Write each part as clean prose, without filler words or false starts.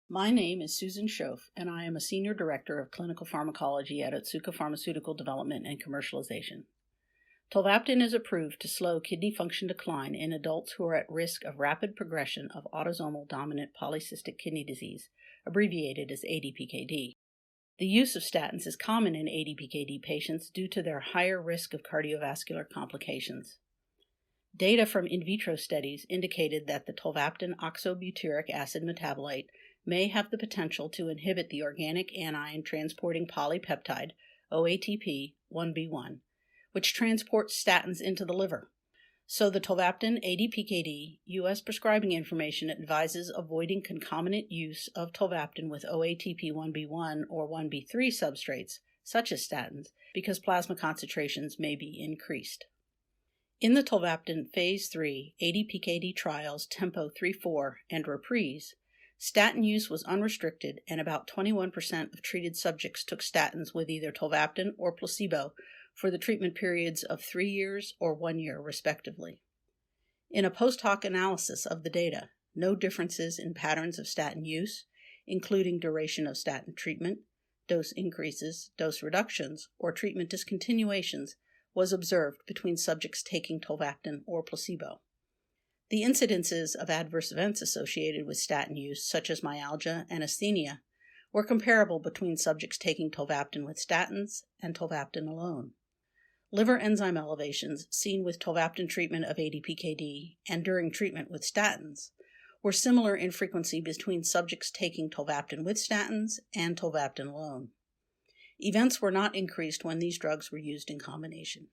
My name is Susan Shoaf, and I am a Senior Director of Clinical Pharmacology at Otsuka Pharmaceutical Development and Commercialization. Tolvaptan is approved to slow kidney function decline in adults who are at risk of rapid progression of autosomal dominant polycystic kidney disease, abbreviated as ADPKD. The use of statins is common in ADPKD patients due to their higher risk of cardiovascular complications. Data from in vitro studies indicated that the tolvaptan oxobutyric acid metabolite may have the potential to inhibit the organic anion transporting polypeptide, OATP 1B1, which transports statins into the liver. So the Tolvaptan ADPKD U.S. prescribing information advises avoiding concomitant use of tolvaptan with OATP 1B1 or 1B3 substrates, such as statins, because plasma concentrations may be increased. In the tolvaptan Phase 3 ADPKD trials Tempo 3-4 and Reprise, statin use was unrestricted, and about 21% of treated subjects took statins with either tolvaptan or placebo for the treatment periods of 3 years or 1 year, respectively. In a post-hoc analysis of the data, no differences in patterns of statin use, including duration of statin treatment, dose increases, dose reductions, or treatment discontinuations, was observed between subjects taking tolvaptan or placebo. The incidences of adverse events associated with statin use, such as myalgia and asthenia, were comparable between subjects taking tolvaptan with statins and tolvaptan alone. Liver enzyme elevations seen with tolvaptan treatment of ADPKD and during treatment with statins were similar in frequency between subjects taking tolvaptan with statins and tolvaptan alone. Events were not increased when these drugs were used in combination.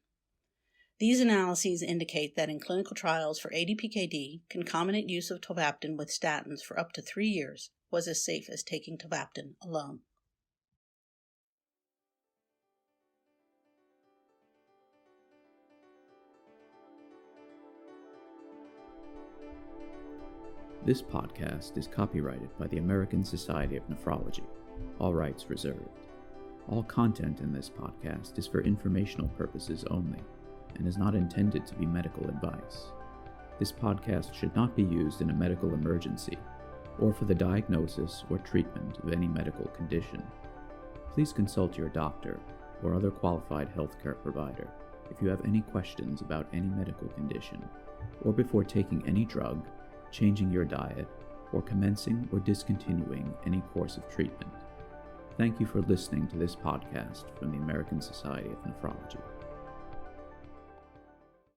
These analyses indicate that in clinical trials for ADPKD, concomitant use of tolvaptan with statins for up to 3 years was as safe as taking tolvaptan alone. This podcast is copyrighted by the American Society of Nephrology, all rights reserved. All content in this podcast is for informational purposes only and is not intended to be medical advice. This podcast should not be used in a medical emergency or for the diagnosis or treatment of any medical condition. Please consult your doctor or other qualified healthcare provider if you have any questions about any medical condition or before taking any drug, changing your diet, or commencing or discontinuing any course of treatment. Thank you for listening to this podcast from the American Society of Nephrology.